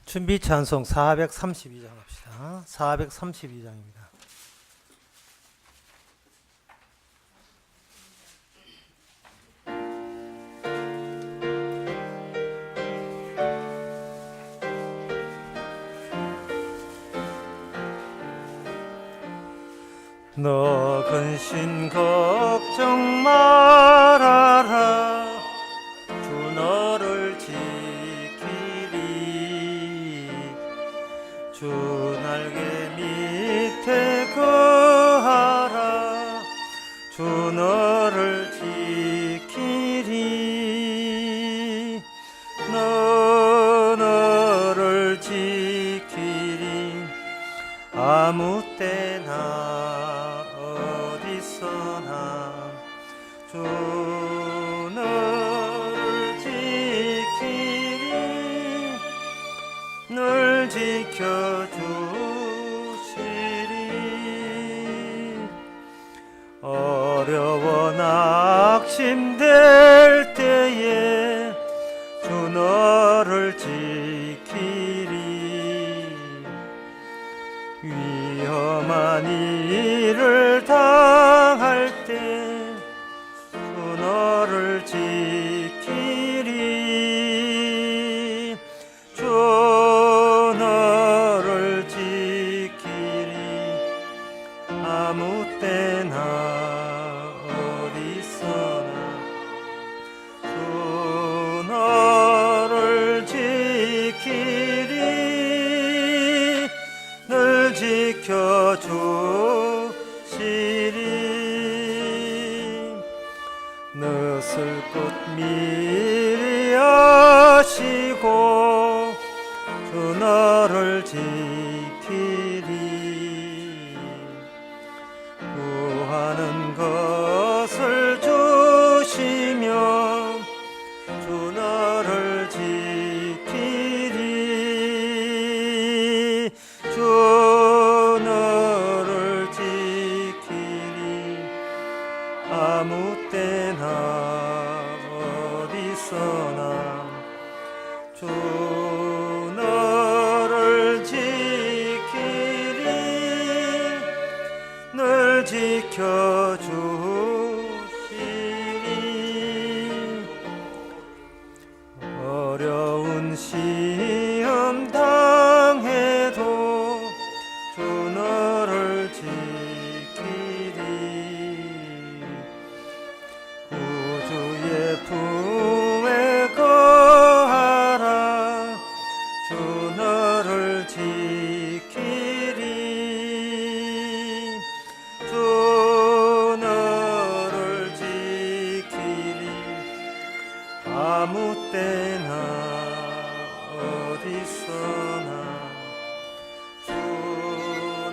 준비 찬송 432장 합시다. 432장입니다. 너 근심 걱정 말아라. 주 너를 지키리. 주 날개 밑에 거하라. 주 너를 지키리. 너를 지키리. 아무 때나 어디서나 주 너를 지키리. 늘 지켜주시리. 어려워 낙심될 때에 주 너를 지키리. 위험한 일을 당할 때 주 너를 지키리. 주 너를 지키리. 아무 때나 어디서나 주 너를 지키리. 늘 지켜주시리. 늦을 것 미리 아시고 주 너를 지키리. 구하는 것을 주시며 주 너를 지키리. 주 너를 지키리. 아무 때나 어디서나 주 너를 지키리. 늘 지켜주시리. 어려운 시험 당해도 주 너를 지키리. 구주의 품에 거하라. 주 너를 지키리. 주 너를 지키리. 아무 때나 어디서나 주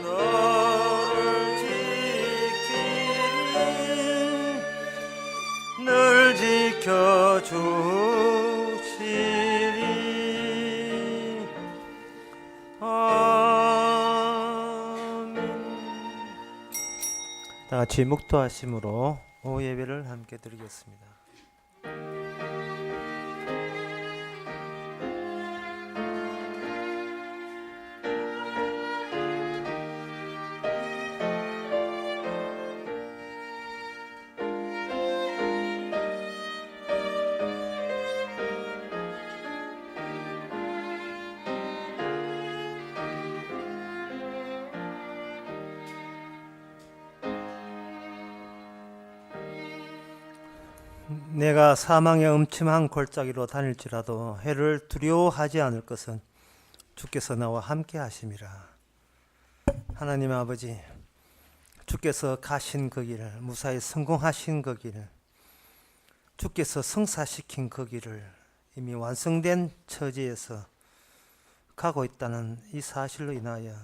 너를 지키리. 늘 지켜주시리. 아멘. 다 같이 묵도하심으로 오후 예배를 함께 드리겠습니다. 내가 사망의 음침한 골짜기로 다닐지라도 해를 두려워하지 않을 것은 주께서 나와 함께 하심이라. 하나님 아버지, 주께서 가신 그 길을, 무사히 성공하신 그 길을, 주께서 성사시킨 그 길을 이미 완성된 처지에서 가고 있다는 이 사실로 인하여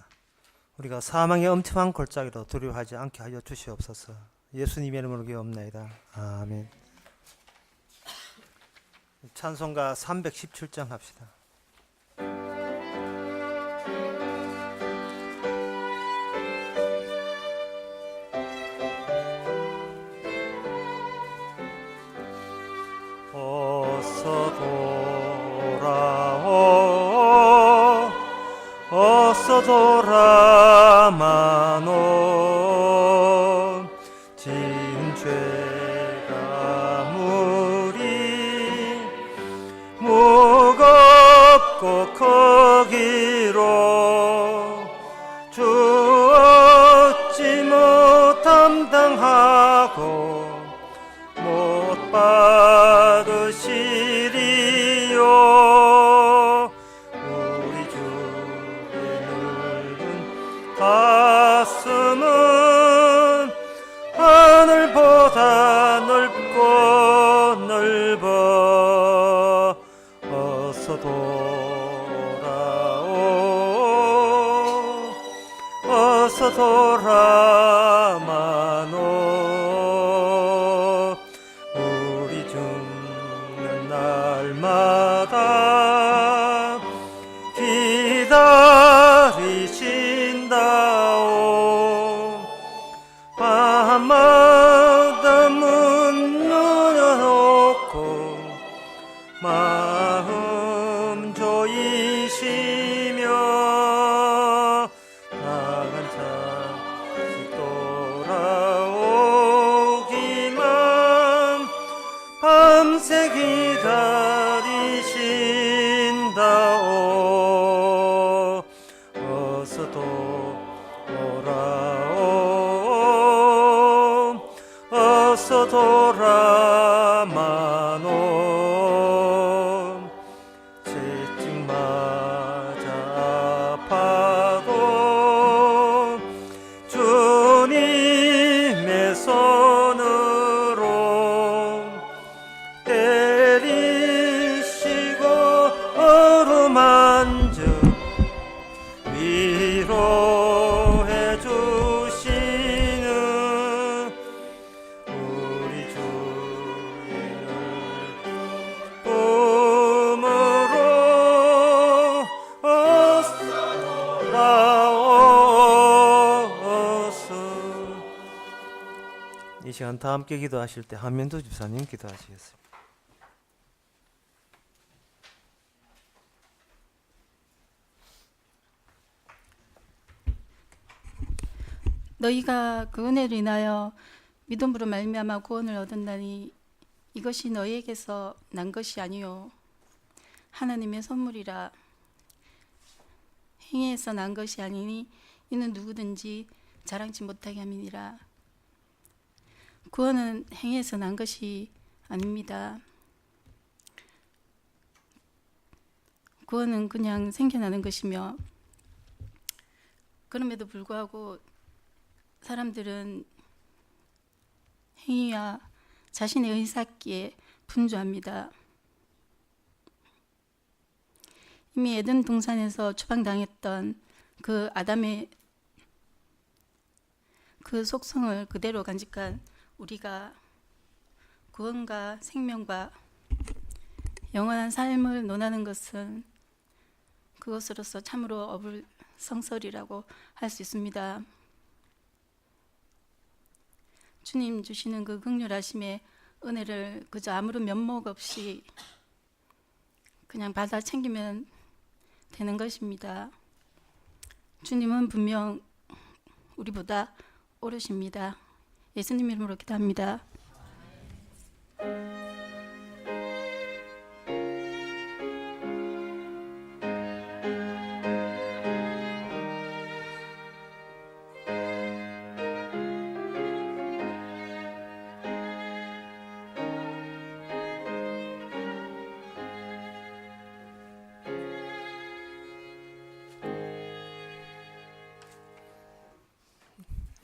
우리가 사망의 음침한 골짜기로 두려워하지 않게 하여 주시옵소서. 예수님의 이름으로 기도합나이다. 아멘. 찬송가 317장 합시다. 어서 돌아오 감당하고 못 받으시리요. 우리 주의 넓은 가슴은 하늘보다 넓고 넓어. 어서 돌아오, 어서 돌아마노. 우리 죽는 날마다 기다리신다오. 밤마다 문 열어놓고 마음 조이시며 나간 자식 돌아오기만 밤새 기다리신다오. 어서 돌아오, 어서 돌아마노. 채찍 맞아 아파도 주님의 손으로 때리시고 어루만져 위로해 주시는 우리 주의 꿈으로 어서 돌아오소. 이 시간 다 함께 기도하실 때 한면도 집사님 기도하시겠습니다. 너희가 그 은혜로 인하여 믿음으로 말미암아 구원을 얻었나니 이것이 너희에게서 난 것이 아니요 하나님의 선물이라. 행위에서 난 것이 아니니 이는 누구든지 자랑치 못하게 함이니라. 구원은 행위에서 난 것이 아닙니다. 구원은 그냥 생겨나는 것이며, 그럼에도 불구하고 사람들은 행위와 자신의 의사기에 분주합니다. 이미 에덴 동산에서 추방당했던 그 아담의 그 속성을 그대로 간직한 우리가 구원과 생명과 영원한 삶을 논하는 것은 그것으로서 참으로 어불성설이라고 할 수 있습니다. 주님 주시는 그 긍휼하심의 은혜를 그저 아무런 면목 없이 그냥 받아 챙기면 되는 것입니다. 주님은 분명 우리보다 오르십니다. 예수님 이름으로 기도합니다.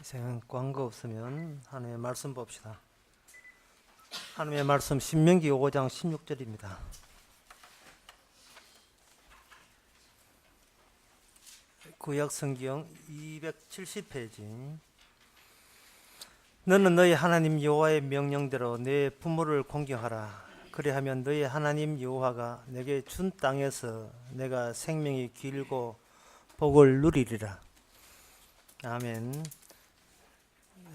이생은 광고 없으면 하나님의 말씀 봅시다. 하나님의 말씀 신명기 5장 16절입니다. 구약 성경 270페이지. 너는 너희 하나님 여호와의 명령대로 내 부모를 공경하라. 그리하면 너희 하나님 여호와가 내게 준 땅에서 내가 생명이 길고 복을 누리리라. 아멘.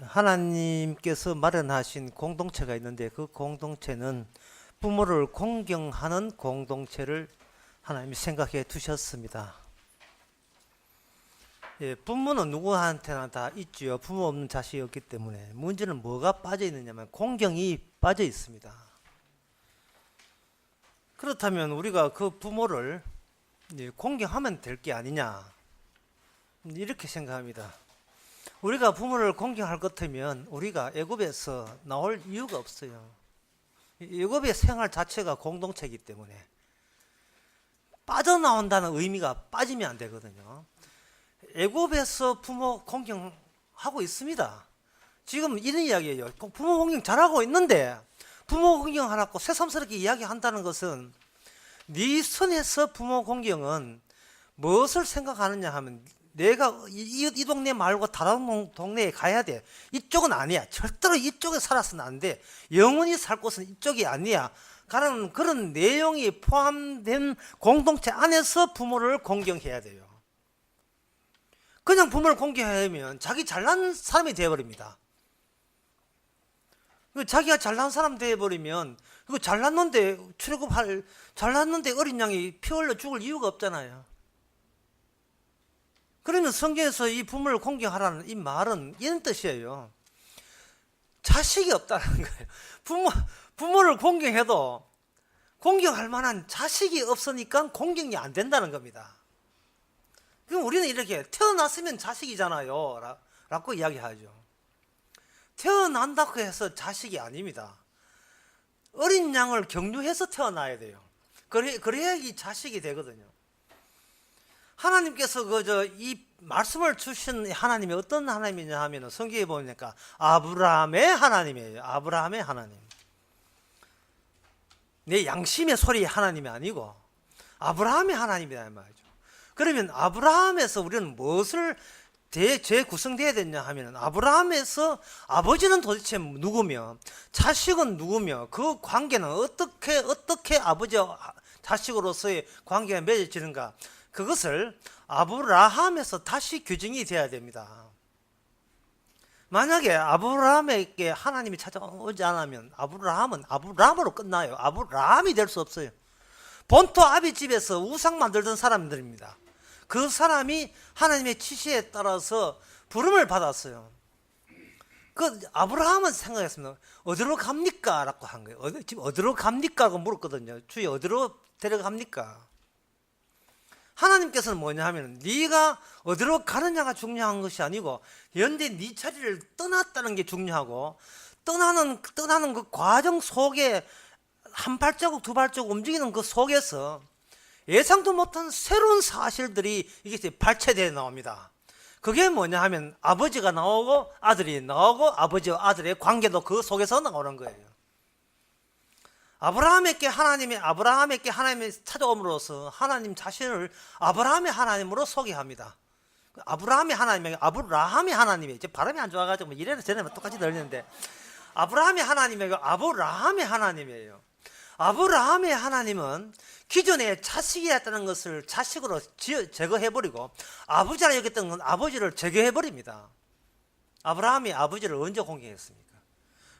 하나님께서 마련하신 공동체가 있는데 그 공동체는 부모를 공경하는 공동체를 하나님이 생각해 두셨습니다. 예, 부모는 누구한테나 다 있지요. 부모 없는 자식이 없기 때문에. 문제는 뭐가 빠져 있느냐면 공경이 빠져 있습니다. 그렇다면 우리가 그 부모를 공경하면 될 게 아니냐, 이렇게 생각합니다. 우리가 부모를 공경할 것 같으면 우리가 애굽에서 나올 이유가 없어요. 애굽의 생활 자체가 공동체이기 때문에 빠져나온다는 의미가 빠지면 안 되거든요. 애굽에서 부모 공경하고 있습니다. 지금 이런 이야기예요. 부모 공경 잘하고 있는데 부모 공경하라고 새삼스럽게 이야기한다는 것은 네 선에서 부모 공경은 무엇을 생각하느냐 하면 내가 이 동네 말고 다른 동네에 가야 돼. 이쪽은 아니야. 절대로 이쪽에 살아서는 안 돼. 영원히 살 곳은 이쪽이 아니야. 가는 그런 내용이 포함된 공동체 안에서 부모를 공경해야 돼요. 그냥 부모를 공경하면 자기 잘난 사람이 되어버립니다. 자기가 잘난 사람 되어버리면 그거 잘났는데 잘났는데 어린 양이 피 흘려 죽을 이유가 없잖아요. 그러면 성경에서 이 부모를 공경하라는 이 말은 이런 뜻이에요. 자식이 없다는 거예요. 부모를 공경해도 공경할 만한 자식이 없으니까 공경이 안 된다는 겁니다. 그럼 우리는 이렇게 태어났으면 자식이잖아요 라고 이야기하죠. 태어난다고 해서 자식이 아닙니다. 어린 양을 경유해서 태어나야 돼요. 그래야 이 자식이 되거든요. 하나님께서 이 말씀을 주신 하나님이 어떤 하나님이냐 하면 성경에 보니까 아브라함의 하나님이에요. 아브라함의 하나님. 내 양심의 소리 하나님이 아니고 아브라함의 하나님이다 이 말이죠. 그러면 아브라함에서 우리는 무엇을 재구성되어야 되냐 하면 아브라함에서 아버지는 도대체 누구며 자식은 누구며 그 관계는 어떻게 아버지와 자식으로서의 관계가 맺어지는가, 그것을 아브라함에서 다시 규정이 되어야 됩니다. 만약에 아브라함에게 하나님이 찾아오지 않으면 아브라함은 아브라함으로 끝나요. 아브라함이 될 수 없어요. 본토 아비 집에서 우상 만들던 사람들입니다. 그 사람이 하나님의 지시에 따라서 부름을 받았어요. 그 아브라함은 생각했습니다. 어디로 갑니까? 라고 한 거예요. 지금 어디로 갑니까? 라고 물었거든요. 주위 어디로 데려갑니까? 하나님께서는 뭐냐 하면 네가 어디로 가느냐가 중요한 것이 아니고 현재 네 자리를 떠났다는 게 중요하고, 떠나는 그 과정 속에 한 발자국 두 발자국 움직이는 그 속에서 예상도 못한 새로운 사실들이 이게 발췌되어 나옵니다. 그게 뭐냐 하면 아버지가 나오고 아들이 나오고 아버지와 아들의 관계도 그 속에서 나오는 거예요. 아브라함에게 하나님이 찾아옴으로써 하나님 자신을 아브라함의 하나님으로 소개합니다. 아브라함의 하나님이 아브라함의 하나님이에요. 이제 발음이 안 좋아가지고 뭐 이래나 저래나 똑같이 들리는데 아브라함의 하나님이고 아브라함의 하나님이에요. 아브라함의 하나님은 기존에 자식이었다는 것을 자식으로 제거해버리고 아버지라 여겼던 건 아버지를 제거해버립니다. 아브라함이 아버지를 언제 공경했습니까?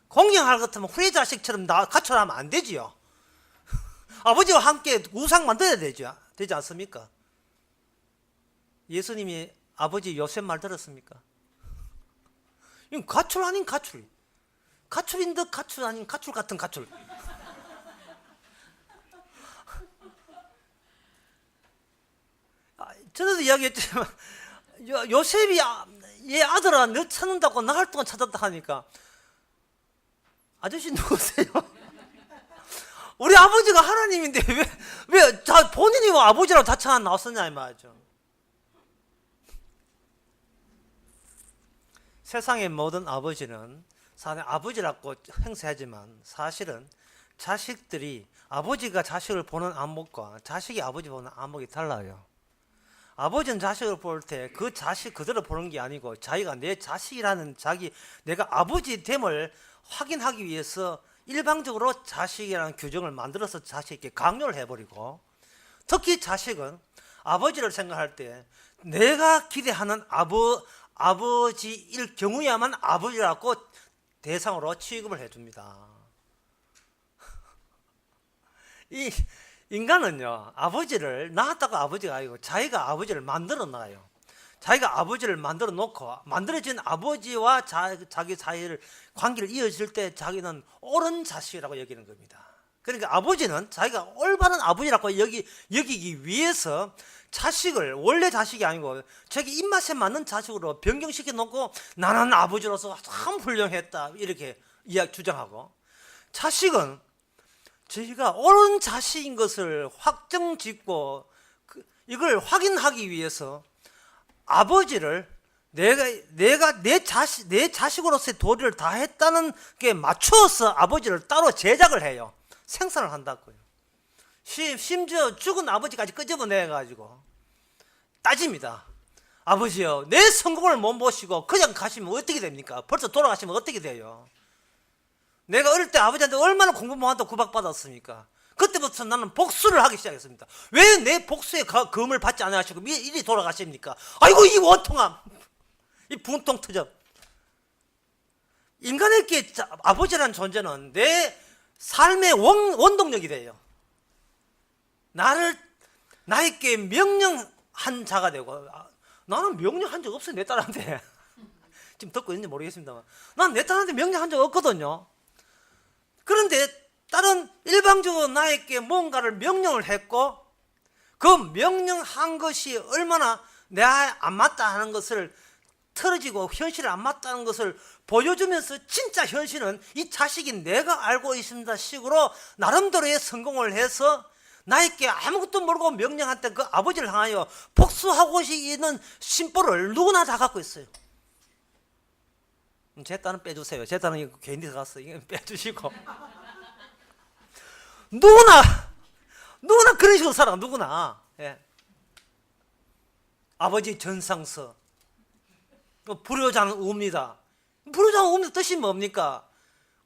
공경할 것 같으면 후의 자식처럼 가출하면 안 되지요. 아버지와 함께 우상 만들어야 되지 않습니까? 예수님이 아버지 요셉 말 들었습니까? 이건 가출 아닌 가출. 가출인 듯 가출 아닌 가출 같은 가출. 전에도 이야기했지만 요셉이 얘 아들아 너 찾는다고 나흘 동안 찾았다 하니까 아저씨 누구세요? 우리 아버지가 하나님인데 왜 본인이 아버지라고 자칭 나왔었냐 이 말이죠. 세상의 모든 아버지는 아버지라고 행세하지만 사실은 자식들이 아버지가 자식을 보는 안목과 자식이 아버지 보는 안목이 달라요. 아버지는 자식을 볼 때 그 자식 그대로 보는 게 아니고 자기가 내 자식이라는 내가 아버지 됨을 확인하기 위해서 일방적으로 자식이라는 규정을 만들어서 자식에게 강요를 해버리고, 특히 자식은 아버지를 생각할 때 내가 기대하는 아버지일 경우야만 아버지라고 대상으로 취급을 해줍니다. 이 인간은요, 아버지를 낳았다고 아버지가 아니고 자기가 아버지를 만들어 놔요. 자기가 아버지를 만들어 놓고 만들어진 아버지와 자기 사이를 관계를 이어질 때 자기는 옳은 자식이라고 여기는 겁니다. 그러니까 아버지는 자기가 올바른 아버지라고 여기기 위해서 자식을 원래 자식이 아니고 자기 입맛에 맞는 자식으로 변경시켜 놓고 나는 아버지로서 참 훌륭했다 이렇게 이야기 주장하고, 자식은 저희가 옳은 자식인 것을 확정짓고 이걸 확인하기 위해서 아버지를 내가 내 자식으로서의 도리를 다 했다는 게 맞추어서 아버지를 따로 제작을 해요. 생산을 한다고요. 심지어 죽은 아버지까지 끄집어내 가지고 따집니다. 아버지요, 내 성공을 못 보시고 그냥 가시면 어떻게 됩니까? 벌써 돌아가시면 어떻게 돼요? 내가 어릴 때 아버지한테 얼마나 공부 못한다고 구박받았습니까? 그때부터 나는 복수를 하기 시작했습니다. 왜 내 복수의 금을 받지 않아 하시고 이리 돌아가십니까? 아이고 이 원통함, 이 분통 터져. 인간에게 아버지라는 존재는 내 삶의 원동력이 돼요. 나에게 명령한 자가 되고, 나는 명령한 적 없어요. 내 딸한테. 지금 듣고 있는지 모르겠습니다만 난 내 딸한테 명령한 적 없거든요. 그런데 딸은 일방적으로 나에게 뭔가를 명령을 했고, 그 명령한 것이 얼마나 내가 안 맞다 하는 것을 틀어지고 현실에 안 맞다는 것을 보여주면서, 진짜 현실은 이 자식이 내가 알고 있습니다 식으로 나름대로의 성공을 해서 나에게 아무것도 모르고 명령한테 그 아버지를 향하여 복수하고 있는 심보를 누구나 다 갖고 있어요. 제 딸은 빼주세요. 제 딸은 괜히 들어갔어. 이거 빼주시고. 누구나 그런 식으로 살아. 누구나. 예. 아버지 전상서, 불효자는 웁니다. 불효자는 웁니다 뜻이 뭡니까?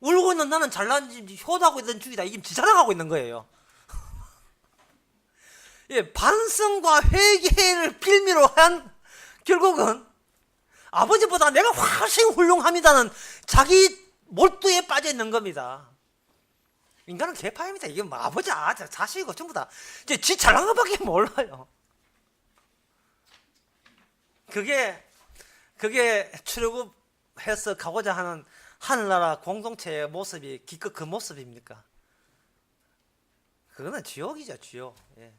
울고 있는 나는 잘난 효도하고 있는 중이다. 이게 지 자랑하고 있는 거예요. 예, 반성과 회개를 빌미로 한, 결국은 아버지보다 내가 훨씬 훌륭합니다는 자기 몰두에 빠져 있는 겁니다. 인간은 개파입니다. 이게 뭐 아버지, 자식이고 전부 다 이제 지 잘난 것밖에 몰라요. 그게 출애굽해서 가고자 하는 하늘나라 공동체의 모습이 기껏 그 모습입니까? 그거는 지옥이죠, 지옥. 예.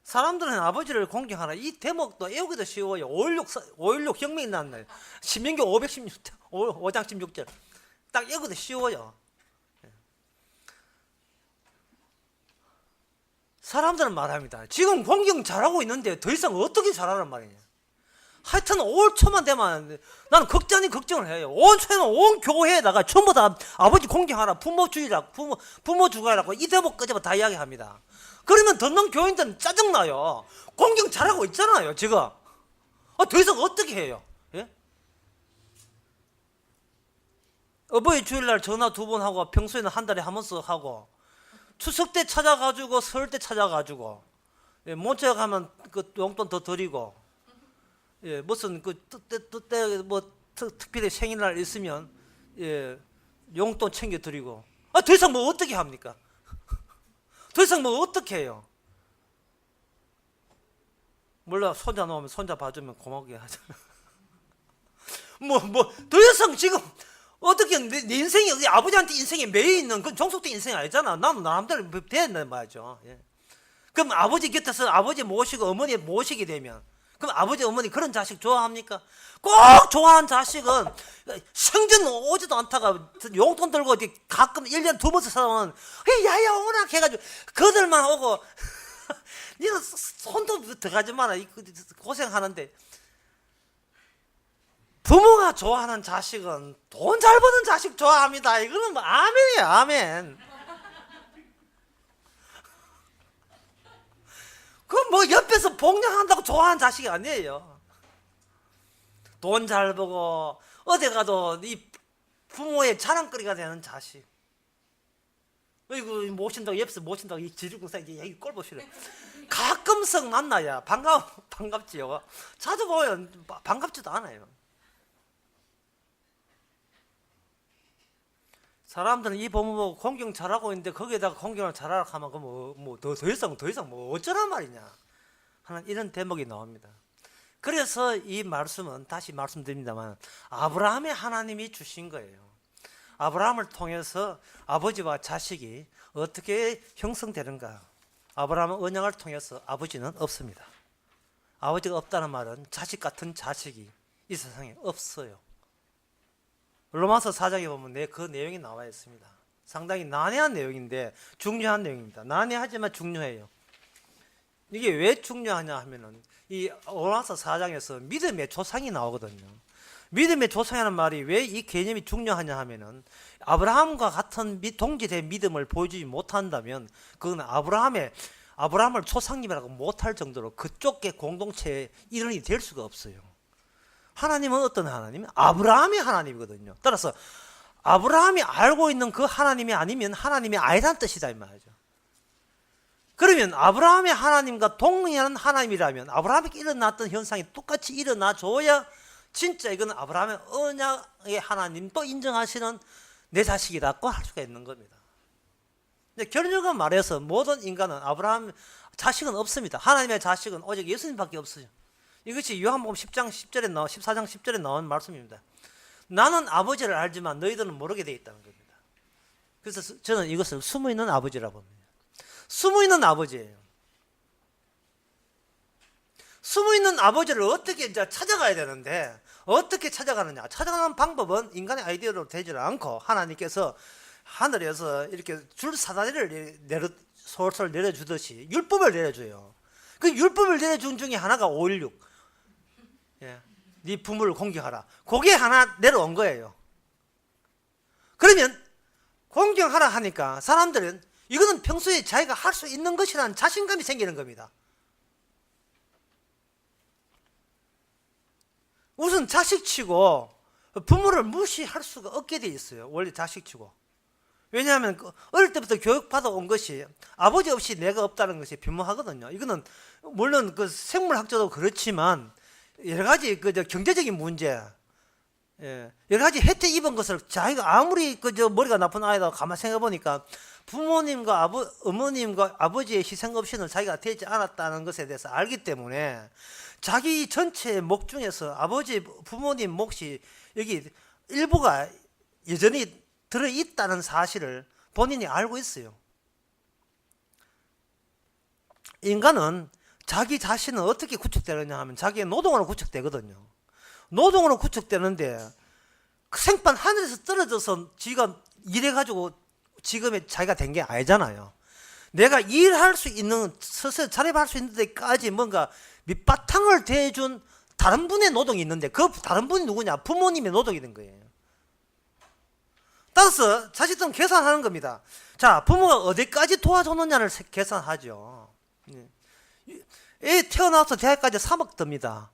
사람들은 아버지를 공경하라. 이 대목도 외우기도 쉬워요. 5.16 혁명이 난 날, 신명기 5장 16절 딱 외우기도 쉬워요. 사람들은 말합니다. 지금 공경 잘하고 있는데 더 이상 어떻게 잘하란 말이냐. 하여튼 5초만 되면 나는 걱정 아닌 걱정을 해요. 5초에는 온 교회에다가 전부 다 아버지 공경하라, 부모 주의라, 부모 주가라고 이 대목 끄집어 다 이야기합니다. 그러면 듣는 교인들은 짜증나요. 공경 잘하고 있잖아요, 지금. 더 이상 어떻게 해요? 예? 어버이 주일날 전화 2번 하고, 평소에는 한 달에 한 번씩 하고, 추석 때 찾아가지고, 설 때 찾아가지고, 예, 모처 가면 그 용돈 더 드리고, 예, 무슨 그때 뭐 특별히 생일날 있으면, 예, 용돈 챙겨 드리고. 더 이상 뭐 어떻게 합니까? 더 이상 뭐 어떻게 해요? 몰라, 손자 놓으면 손자 봐주면 고맙게 하죠. 더 이상 지금 어떻게 내 인생이 아버지한테 인생에 매여 있는 그건 종속된 인생이 아니잖아. 나는 나름대로 되는 말이죠. 예. 그럼 아버지 곁에서 아버지 모시고 어머니 모시게 되면, 그럼 아버지 어머니 그런 자식 좋아합니까? 꼭 좋아하는 자식은 성전 오지도 않다가 용돈 들고 가끔 1년 2번씩 사오면 야야 오나 해가지고 그들만 오고 니는 손도 들어가지 마라 고생하는데, 부모가 좋아하는 자식은 돈 잘 버는 자식 좋아합니다. 이거는 뭐 아멘이에요, 아멘. 그건 뭐 옆에서 복양한다고 좋아하는 자식이 아니에요. 돈 잘 벌고 어디 가도 이 부모의 자랑거리가 되는 자식. 이거 모신다고, 옆에서 모신다고 이 지르고서 이 꼴 보시래. 가끔씩 만나야 반갑지요. 자주 보면 반갑지도 않아요. 사람들은 이 부모 보고 공경 잘하고 있는데 거기에다가 공경을 잘하라 하면 더 이상 뭐 어쩌란 말이냐 하는 이런 대목이 나옵니다. 그래서 이 말씀은 다시 말씀드립니다만 아브라함의 하나님이 주신 거예요. 아브라함을 통해서 아버지와 자식이 어떻게 형성되는가, 아브라함은 언약을 통해서 아버지는 없습니다. 아버지가 없다는 말은 자식 같은 자식이 이 세상에 없어요. 로마서 4장에 보면 그 내용이 나와 있습니다. 상당히 난해한 내용인데 중요한 내용입니다. 난해하지만 중요해요. 이게 왜 중요하냐 하면은 이 로마서 4장에서 믿음의 조상이 나오거든요. 믿음의 조상이라는 말이 왜 이 개념이 중요하냐 하면은 아브라함과 같은 동질의 믿음을 보여주지 못한다면 그건 아브라함을 조상님이라고 못할 정도로 그쪽의 공동체의 일원이 될 수가 없어요. 하나님은 어떤 하나님? 아브라함의 하나님이거든요. 따라서 아브라함이 알고 있는 그 하나님이 아니면 하나님이 아니란 뜻이다 이 말이죠. 그러면 아브라함의 하나님과 동일한 하나님이라면 아브라함에게 일어났던 현상이 똑같이 일어나줘야 진짜 이건 아브라함의 언약의 하나님도 인정하시는 내 자식이라고 할 수가 있는 겁니다. 결론적으로 말해서 모든 인간은 아브라함 자식은 없습니다. 하나님의 자식은 오직 예수님밖에 없어요. 이것이 요한복음 10장 10절에 14장 10절에 나온 말씀입니다. 나는 아버지를 알지만 너희들은 모르게 되어 있다는 겁니다. 그래서 저는 이것을 숨어있는 아버지라고 봅니다. 숨어있는 아버지예요. 숨어있는 아버지를 어떻게 이제 찾아가야 되는데 어떻게 찾아가느냐? 찾아가는 방법은 인간의 아이디어로 되지 않고 하나님께서 하늘에서 이렇게 줄 사다리를 솔솔 내려주듯이 율법을 내려줘요. 그 율법을 내려준 중에 하나가 516. 예. 네 부모를 공경하라. 그게 하나 내려온 거예요. 그러면 공경하라 하니까 사람들은 이거는 평소에 자기가 할 수 있는 것이라는 자신감이 생기는 겁니다. 우선 자식치고 부모를 무시할 수가 없게 돼 있어요. 원래 자식치고. 왜냐하면 어릴 때부터 교육받아 온 것이 아버지 없이 내가 없다는 것이 변명하거든요. 이거는 물론 그 생물학적으로 그렇지만 여러 가지 그 경제적인 문제, 여러 가지 혜택 입은 것을 자기가 아무리 머리가 나쁜 아이다 가만 생각해 보니까 부모님과 어머님과 아버지의 희생 없이는 자기가 되지 않았다는 것에 대해서 알기 때문에 자기 전체의 목 중에서 아버지 부모님 몫이 여기 일부가 여전히 들어있다는 사실을 본인이 알고 있어요. 인간은 자기 자신은 어떻게 구축되느냐 하면 자기의 노동으로 구축되거든요. 노동으로 구축되는데 그 생판 하늘에서 떨어져서 지가 일해가지고 지금의 자기가 된 게 아니잖아요. 내가 일할 수 있는 스스로 자립할 수 있는 데까지 뭔가 밑바탕을 대준 다른 분의 노동이 있는데 그 다른 분이 누구냐? 부모님의 노동이 된 거예요. 따라서 자식들은 계산하는 겁니다. 자, 부모가 어디까지 도와줬느냐를 계산하죠. 애 태어나서 대학까지 3억 듭니다.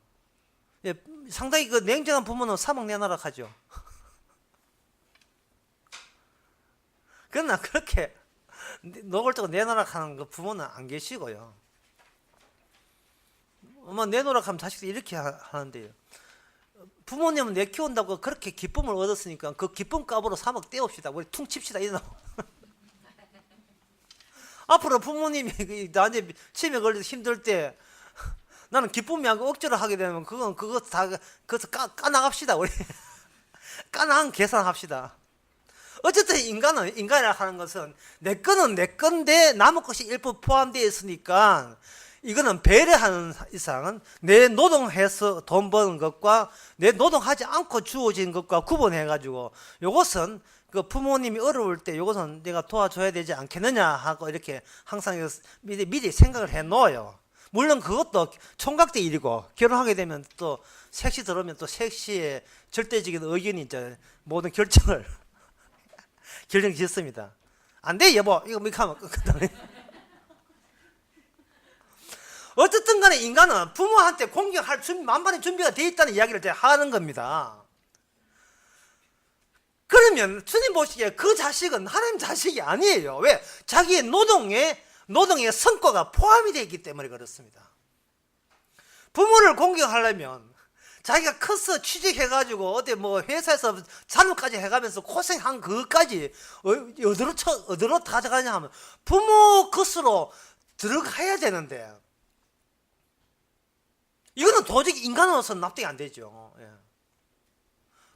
상당히 그 냉정한 부모는 3억 내놔라 하죠. 그러나 그렇게 노골적으로 내놔라 하는 그 부모는 안 계시고요. 엄마 내놓으라 하면 자식들이 이렇게 하는데요. 부모님은 내 키운다고 그렇게 기쁨을 얻었으니까 그 기쁨 값으로 3억 떼옵시다. 우리 퉁 칩시다. 이러나. 앞으로 부모님이 나한테 치매 걸려서 힘들 때 나는 기쁨이 아니고 억지로 하게 되면 그거 다 그것을 까나갑시다. 우리 까나한 계산합시다. 어쨌든 인간이라 하는 것은 내 거는 내 건데 남의 것이 일부 포함되어 있으니까 이거는 배려하는 이상은 내 노동해서 돈 버는 것과 내 노동하지 않고 주어진 것과 구분해가지고 이것은 그 부모님이 어려울 때 이것은 내가 도와줘야 되지 않겠느냐 하고 이렇게 항상 미리 생각을 해 놓아요. 물론 그것도 총각대 일이고 결혼하게 되면 또 섹시 들어오면 또 섹시의 절대적인 의견이 이제 모든 결정을 짓습니다. 안 돼 여보 이거 뭐 하면 어쨌든 간에 인간은 부모한테 공격할 만반의 준비가 되어 있다는 이야기를 제가 하는 겁니다. 그러면 주님 보시기에 그 자식은 하나님 자식이 아니에요. 왜? 자기의 노동의 성과가 포함이 되어 있기 때문에 그렇습니다. 부모를 공격하려면 자기가 커서 취직해가지고 어디 뭐 회사에서 잔업까지 해가면서 고생한 그것까지 어디로 가져가냐 하면 부모 것으로 들어가야 되는데 이거는 도저히 인간으로서는 납득이 안 되죠. 예.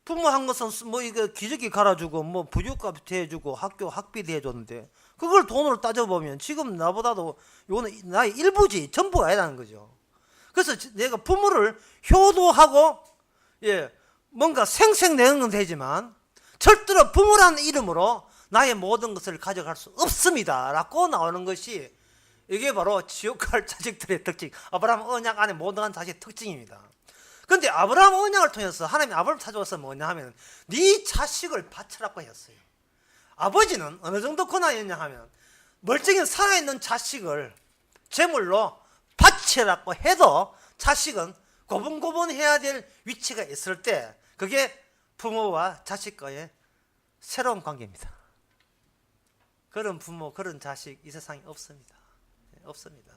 부모 한 것은 뭐 이거 기저귀 갈아주고 뭐 부유값 대해주고 학교 학비 대해줬는데 그걸 돈으로 따져보면 지금 나보다도 요거는 나의 일부지 전부가 아니라는 거죠. 그래서 내가 부모를 효도하고 뭔가 생색내는 건 되지만 절대로 부모라는 이름으로 나의 모든 것을 가져갈 수 없습니다 라고 나오는 것이 이게 바로 지옥갈 자식들의 특징, 아브라함 언약 안에 모든 자식의 특징입니다. 그런데 아브라함 언약을 통해서 하나님이 아브라함을 찾아와서 뭐냐 하면 네 자식을 바치라고 했어요. 아버지는 어느 정도 권한이었냐 하면 멀쩡히 살아있는 자식을 제물로 바치라고 해도 자식은 고분고분해야 될 위치가 있을 때 그게 부모와 자식과의 새로운 관계입니다. 그런 부모, 그런 자식 이 세상에 없습니다. 없습니다.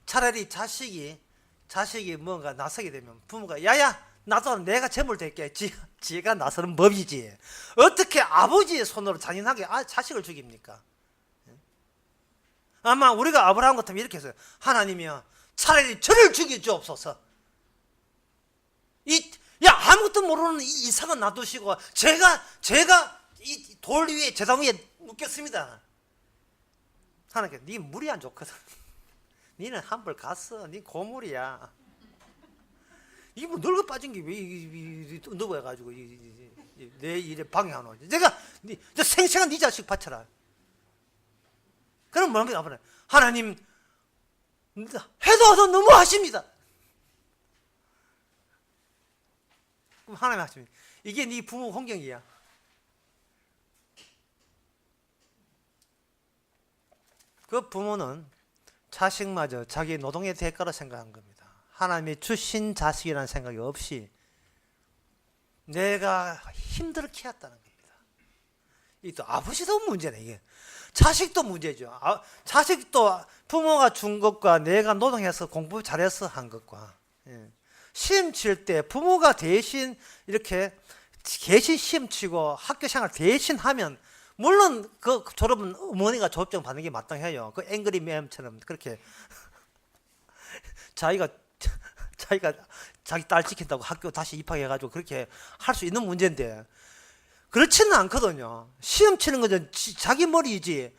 차라리 자식이 뭔가 나서게 되면 부모가 야야 나도 내가 제물 될게 지가 나서는 법이지 어떻게 아버지의 손으로 잔인하게 자식을 죽입니까? 아마 우리가 아브라함 같으면 이렇게 했어요. 하나님이여 차라리 저를 죽여주옵소서. 아무것도 모르는 이 이삭은 놔두시고 제가 이 돌 위에 제단 위에 눕겠습니다. 하나님께 네 물이 안 좋거든. 니는 한벌 갔어. 니 고물이야. 이게 뭐 늙어 빠진 게 왜 늙어가지고 내 일에 방해하노. 내가 생생한 네 자식 바쳐라. 그럼 뭐랍니까? 하나님 해도 너무 하십니다. 그럼 하나님 하십니다. 이게 네 부모 홍경이야. 그 부모는 자식마저 자기 노동의 대가로 생각한 겁니다. 하나님이 주신 자식이라는 생각이 없이 내가 힘들어 키웠다는 겁니다. 이 또 아버지도 문제네. 이게 자식도 문제죠. 자식도 부모가 준 것과 내가 노동해서 공부 잘해서 한 것과 시험 칠 때 부모가 대신 이렇게 시험 치고 학교 생활 대신 하면 물론 그 졸업은 어머니가 졸업증 받는 게 마땅해요. 그 앵그리맨처럼 그렇게 자기가 자기 딸 지킨다고 학교 다시 입학해가지고 그렇게 할 수 있는 문제인데 그렇지는 않거든요. 시험 치는 건 자기 머리이지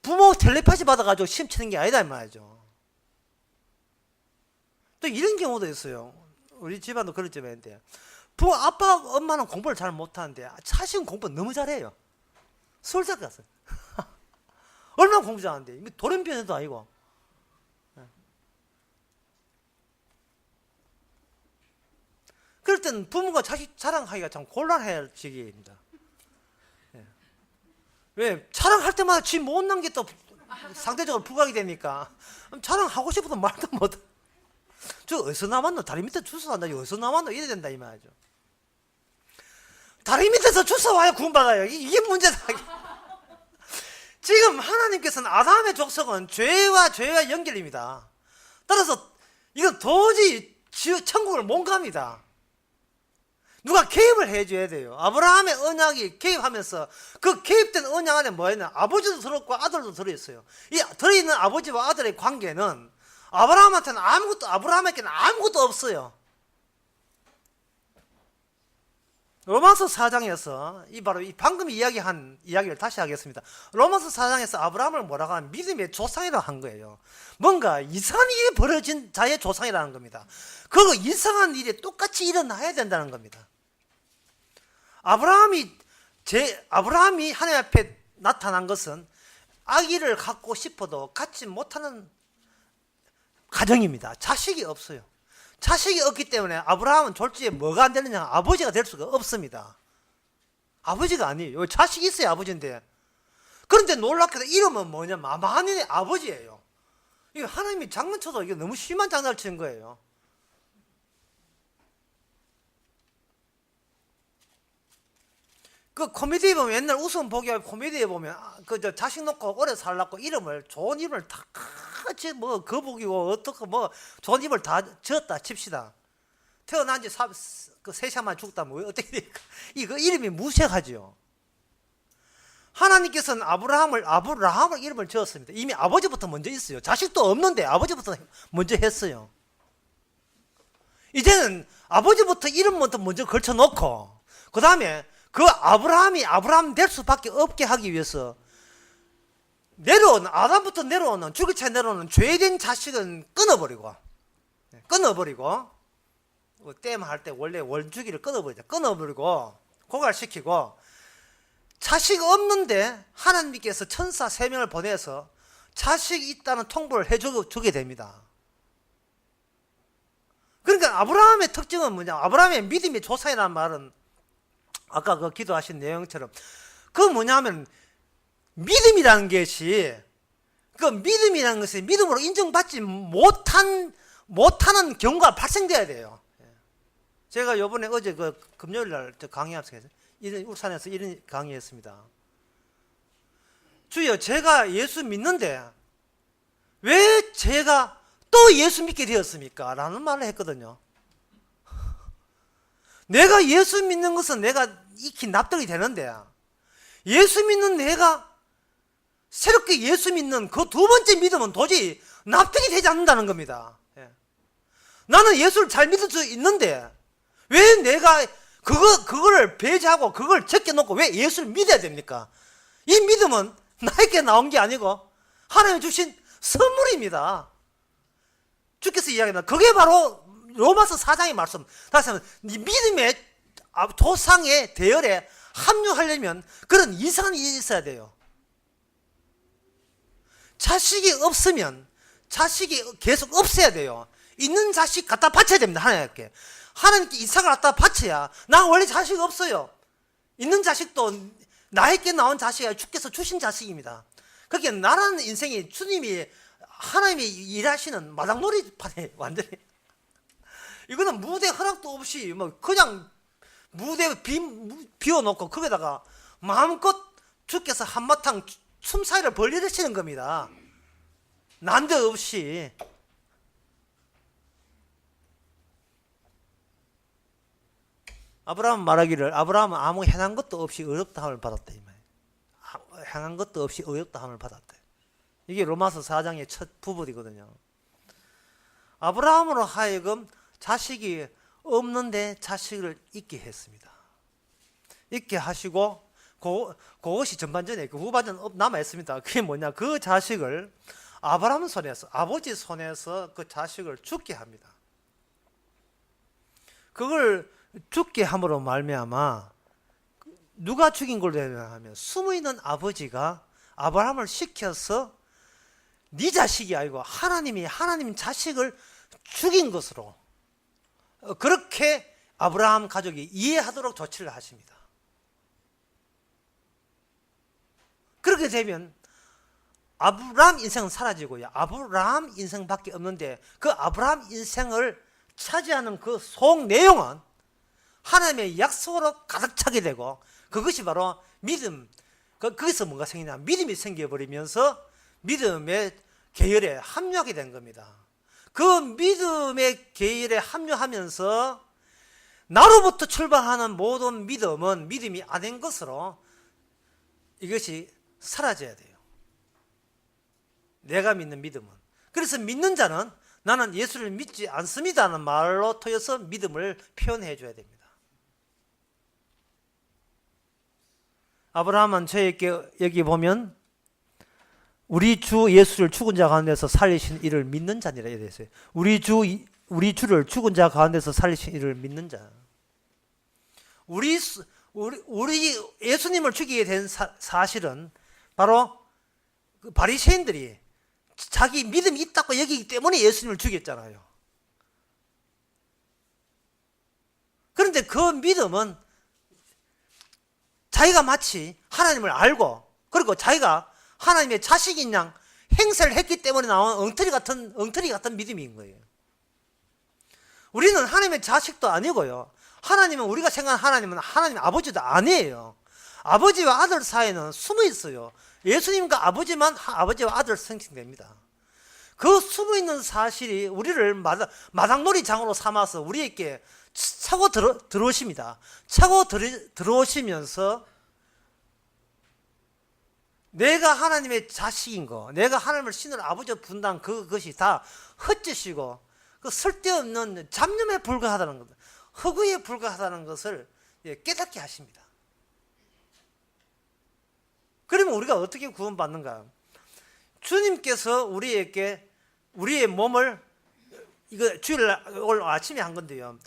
부모 텔레파시 받아가지고 시험 치는 게 아니다 이 말이죠. 또 이런 경우도 있어요. 우리 집안도 그런 집이 있는데 아빠 엄마는 공부를 잘 못하는데 자식은 공부 너무 잘해요. 서울대 갔어요. 얼마나 공부 잘하는데 돌연변이도 아니고. 그럴 때는 부모가 자식 자랑하기가 참 곤란할 시기입니다. 왜? 자랑할 때마다 지 못난 게 또 상대적으로 부각이 되니까 자랑하고 싶어도 말도 못해. 저 어디서 나왔노? 다리 밑에 주워 산다. 어디서 나왔노? 이래야 된다 이 말이죠. 다리 밑에서 주워 와야 구원받아요. 이게 문제다. 지금 하나님께서는 아담의 족속은 죄와 연결입니다. 따라서 이건 도저히 천국을 못 갑니다. 누가 개입을 해줘야 돼요. 아브라함의 언약이 개입하면서 그 개입된 언약 안에 뭐였냐? 아버지도 들었고 아들도 들어있어요. 이 들어있는 아버지와 아들의 관계는 아브라함에게는 아무것도 없어요. 로마서 4장에서 바로 방금 이야기한 이야기를 다시 하겠습니다. 로마서 4장에서 아브라함을 뭐라고 하면 믿음의 조상이라고 한 거예요. 뭔가 이상한 일이 벌어진 자의 조상이라는 겁니다. 그 이상한 일이 똑같이 일어나야 된다는 겁니다. 아브라함이 하나님 앞에 나타난 것은 아기를 갖고 싶어도 갖지 못하는 가정입니다. 자식이 없어요. 자식이 없기 때문에 아브라함은 졸지에 뭐가 안 되느냐? 아버지가 될 수가 없습니다. 아버지가 아니에요. 자식이 있어야 아버지인데. 그런데 놀랍게도 이름은 뭐냐? 만인의 아버지예요. 이거 하나님이 장난쳐도 이게 너무 심한 장난을 치는 거예요. 그 코미디에 보면 옛날 웃음 보기 코미디에 보면 자식 놓고 오래 살라고 좋은 이름을 다 같이 뭐 거북이고 어떻고 뭐 좋은 이름을 다 지었다 칩시다. 태어난 지 3시간만 죽다면 어떻게 될까? 이거 이름이 무색하죠. 하나님께서는 아브라함을 이름을 지었습니다. 이미 아버지부터 먼저 있어요. 자식도 없는데 아버지부터 먼저 했어요. 이제는 아버지부터 이름부터 먼저 걸쳐놓고 그 다음에 그 아브라함이 아브라함 될 수밖에 없게 하기 위해서 내려오는 아담부터 내려오는 죽을 차에 내려오는 죄된 자식은 끊어버리고 땜 할 때 원래 원주기를 끊어버리고 고갈시키고 자식 없는데 하나님께서 천사 3명을 보내서 자식이 있다는 통보를 해주게 됩니다. 그러니까 아브라함의 특징은 뭐냐? 아브라함의 믿음의 조상이라는 말은 아까 그 기도하신 내용처럼 그 뭐냐면 믿음이라는 것이 믿음으로 인정받지 못하는 경우가 발생돼야 돼요. 제가 요번에 어제 그 금요일 날 강의하면서 울산에서 이런 강의했습니다. 주여, 제가 예수 믿는데 왜 제가 또 예수 믿게 되었습니까? 라는 말을 했거든요. 내가 예수 믿는 것은 내가 익히 납득이 되는데 예수 믿는 내가 새롭게 예수 믿는 그 두 번째 믿음은 도저히 납득이 되지 않는다는 겁니다. 나는 예수를 잘 믿을 수 있는데 왜 내가 그거를 배제하고 그걸 제껴놓고 왜 예수를 믿어야 됩니까? 이 믿음은 나에게 나온 게 아니고 하나님 주신 선물입니다. 주께서 이야기합니다. 그게 바로 로마서 4장의 말씀. 다시 한번 믿음의 조상의 대열에 합류하려면 그런 이상한 일이 있어야 돼요. 자식이 없으면 자식이 계속 없어야 돼요. 있는 자식 갖다 바쳐야 됩니다. 하나님께 이삭을 갖다 바쳐야. 나 원래 자식 없어요. 있는 자식도 나에게 나온 자식이 주께서 주신 자식입니다. 그게 나라는 인생이 하나님이 일하시는 마당놀이판에 완전히 이거는 무대 허락도 없이 그냥 무대 비워놓고 거기다가 마음껏 주께서 한바탕 춤사위를 벌리시는 겁니다. 난데없이. 아브라함은 말하기를 아브라함은 아무 행한 것도 없이 의롭다함을 받았다. 행한 것도 없이 의롭다함을 받았다. 이게 로마서 4장의 첫 부분이거든요. 아브라함으로 하여금 자식이 없는데 자식을 있게 했습니다. 있게 하시고 그것이 전반전에 그 후반전 남아 있습니다. 그게 뭐냐? 그 자식을 아브라함 손에서 아버지 손에서 그 자식을 죽게 합니다. 그걸 죽게 함으로 말미암아 누가 죽인 걸로 하면 숨어있는 아버지가 아브라함을 시켜서 네 자식이 아니고 하나님 자식을 죽인 것으로 그렇게 아브라함 가족이 이해하도록 조치를 하십니다. 그렇게 되면 아브라함 인생은 사라지고요. 아브라함 인생밖에 없는데 그 아브라함 인생을 차지하는 그 속 내용은 하나님의 약속으로 가득 차게 되고 그것이 바로 믿음. 거기서 뭔가 생기냐? 믿음이 생겨버리면서 믿음의 계열에 합류하게 된 겁니다. 그 믿음의 계열에 합류하면서 나로부터 출발하는 모든 믿음은 믿음이 아닌 것으로 이것이 사라져야 돼요. 내가 믿는 믿음은. 그래서 믿는 자는 나는 예수를 믿지 않습니다는 말로 토여서 믿음을 표현해 줘야 됩니다. 아브라함은 저에게 여기 보면 우리 주 예수를 죽은 자 가운데서 살리신 이를 믿는 자니라 이래 있어요. 우리 주를 죽은 자 가운데서 살리신 이를 믿는 자. 우리 예수님을 죽이게 된 사실은 바로 그 바리새인들이 자기 믿음이 있다고 여기기 때문에 예수님을 죽였잖아요. 그런데 그 믿음은 자기가 마치 하나님을 알고 그리고 자기가 하나님의 자식인 양 행세를 했기 때문에 나온 엉터리 같은 믿음인 거예요. 우리는 하나님의 자식도 아니고요. 하나님은 우리가 생각하는 하나님 아버지도 아니에요. 아버지와 아들 사이에는 숨어 있어요. 예수님과 아버지와 아들 생성됩니다. 그 숨어 있는 사실이 우리를 마당놀이장으로 삼아서 우리에게 차고 들어오십니다. 차고 들어오시면서 내가 하나님의 자식인 거, 내가 하나님을 신으로 아버지로 분당 그것이 다 헛짓이고 그 쓸데없는 잡념에 불과하다는 것, 허구에 불과하다는 것을 깨닫게 하십니다. 그러면 우리가 어떻게 구원받는가? 주님께서 우리에게 우리의 몸을, 이거 주일 오늘 아침에 한 건데요.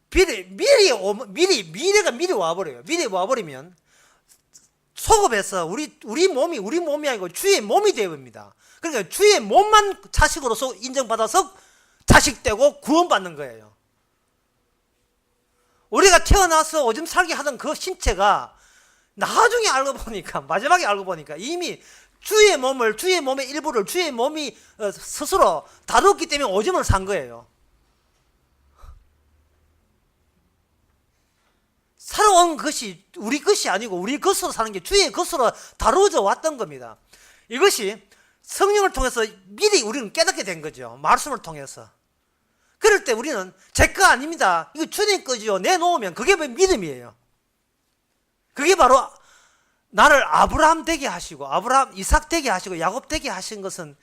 미래가 미리 와버려요. 미리 와버리면 소급해서 우리 몸이 아니고 주의 몸이 되어버립니다. 그러니까 주의 몸만 자식으로서 인정받아서 자식되고 구원받는 거예요. 우리가 태어나서 오줌 살게 하던 그 신체가 나중에 알고 보니까, 마지막에 알고 보니까 이미 주의 몸의 일부를 주의 몸이 스스로 다뤘기 때문에 오줌을 산 거예요. 살아온 것이 우리 것이 아니고 우리 것으로 사는 게 주의 것으로 다루어져 왔던 겁니다. 이것이 성령을 통해서 미리 우리는 깨닫게 된 거죠. 말씀을 통해서. 그럴 때 우리는 제 거 아닙니다. 이거 주님 거지요. 내놓으면 그게 믿음이에요. 그게 바로 나를 아브라함 되게 하시고 이삭 되게 하시고 야곱 되게 하신 것은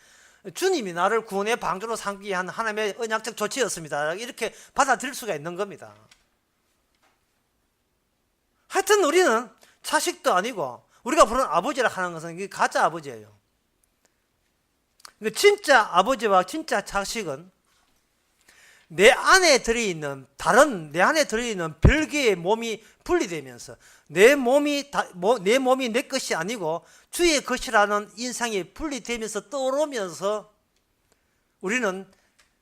주님이 나를 구원의 방주로 삼기 위한 하나님의 언약적 조치였습니다. 이렇게 받아들일 수가 있는 겁니다. 하여튼 우리는 자식도 아니고 우리가 부르는 아버지라 하는 것은 이게 가짜 아버지예요. 진짜 아버지와 진짜 자식은 내 안에 들어있는 별개의 몸이 분리되면서 내 몸이 내 것이 아니고 주의 것이라는 인상이 분리되면서 떠오르면서 우리는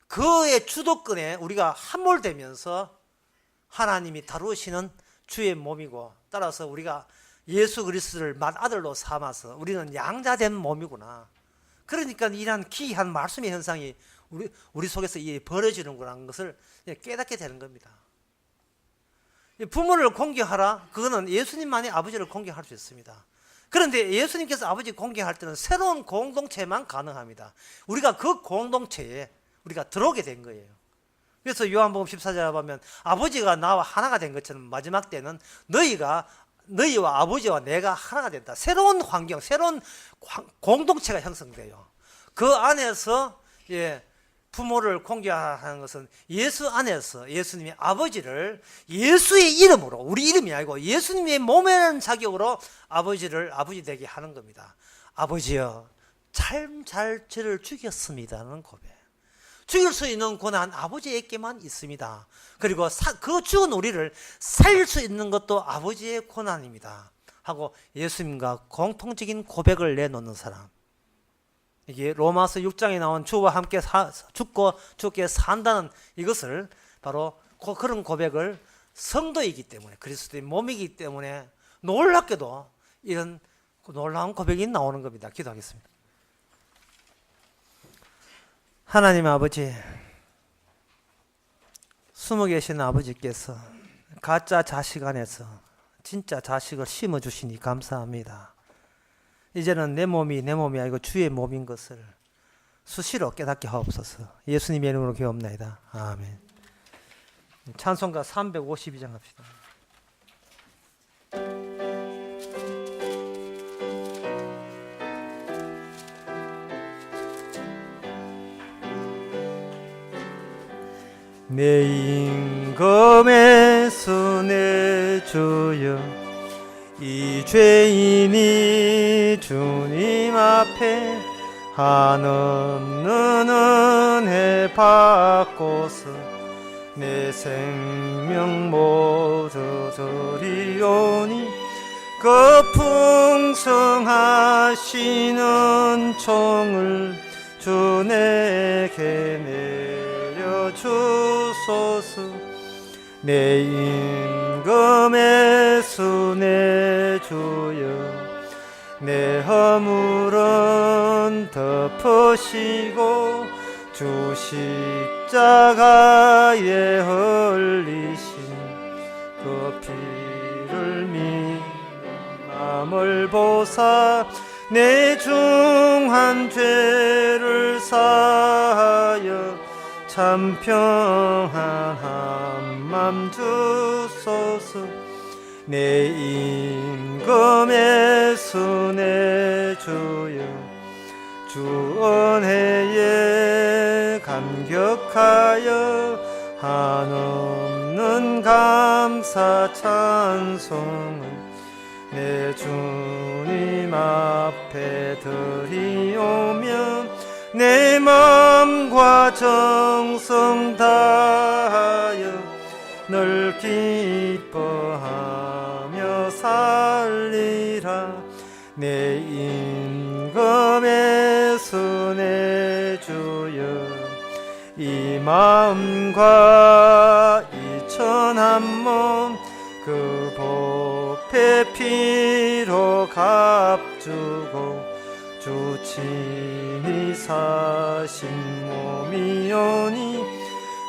그의 주도권에 우리가 함몰되면서 하나님이 다루시는 주의 몸이고, 따라서 우리가 예수 그리스도를 맏아들로 삼아서 우리는 양자된 몸이구나. 그러니까 이러한 기이한 말씀의 현상이 우리 속에서 벌어지는구나 것을 깨닫게 되는 겁니다. 부모를 공경하라, 그거는 예수님만이 아버지를 공경할 수 있습니다. 그런데 예수님께서 아버지 공경할 때는 새로운 공동체만 가능합니다. 우리가 그 공동체에 우리가 들어오게 된 거예요. 그래서 요한복음 14절에 보면 아버지가 나와 하나가 된 것처럼 마지막 때는 너희와 아버지와 내가 하나가 된다. 새로운 환경, 새로운 공동체가 형성돼요. 그 안에서 부모를 공경하는 것은 예수 안에서 예수님의 아버지를 예수의 이름으로, 우리 이름이 아니고 예수님의 몸이라는 자격으로 아버지 되게 하는 겁니다. 아버지여, 참 잘 저를 죽였습니다는 고백. 죽일 수 있는 권한 아버지에게만 있습니다. 그리고 그 죽은 우리를 살릴 수 있는 것도 아버지의 권한입니다 하고 예수님과 공통적인 고백을 내놓는 사람, 이게 로마서 6장에 나온 주와 함께 죽고 주께 산다는 이것을 바로 그런 고백을 성도이기 때문에, 그리스도의 몸이기 때문에 놀랍게도 이런 놀라운 고백이 나오는 겁니다. 기도하겠습니다. 하나님 아버지, 숨어 계신 아버지께서 가짜 자식 안에서 진짜 자식을 심어주시니 감사합니다. 이제는 내 몸이 아니고 주의 몸인 것을 수시로 깨닫게 하옵소서. 예수님의 이름으로 기도합나이다. 아멘. 찬송가 352장 합시다. 내 임금의 손에 주여, 이 죄인이 주님 앞에 한없는 은혜 받고서 내 생명 모두 드리오니 그 풍성하시는 총을 주 내게 내려주소서. 내 임금의 손에 주여, 내 허물은 덮으시고 주 십자가에 흘리신 그 피를 미움을 보사 내 중한 죄를 사하여 참 평안함 주소서. 내 임금의 손에 주여, 주 은혜에 감격하여 한없는 감사 찬송을 내 주님 앞에 드리오며 내 마음과 정성 다하여 늘 기뻐하며 살리라. 내 임금에서 내 주여 이 마음과 이 천한 몸 그 보배 피로 값주고 주 친히 사신 몸이오니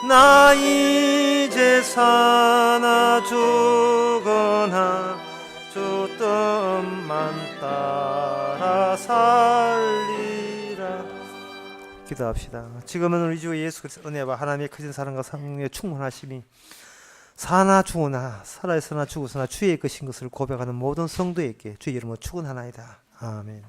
나 이제 사나 죽거나 주 뜻만 따라 살리라. 기도합시다. 지금은 우리 주 예수 그리스도 은혜와 하나님의 크신 사랑과 성령의 충만하심이 사나 죽으나 살아있으나 죽었으나 주의 것인 것을 고백하는 모든 성도에게 주의 이름으로 축원하나이다. 아멘.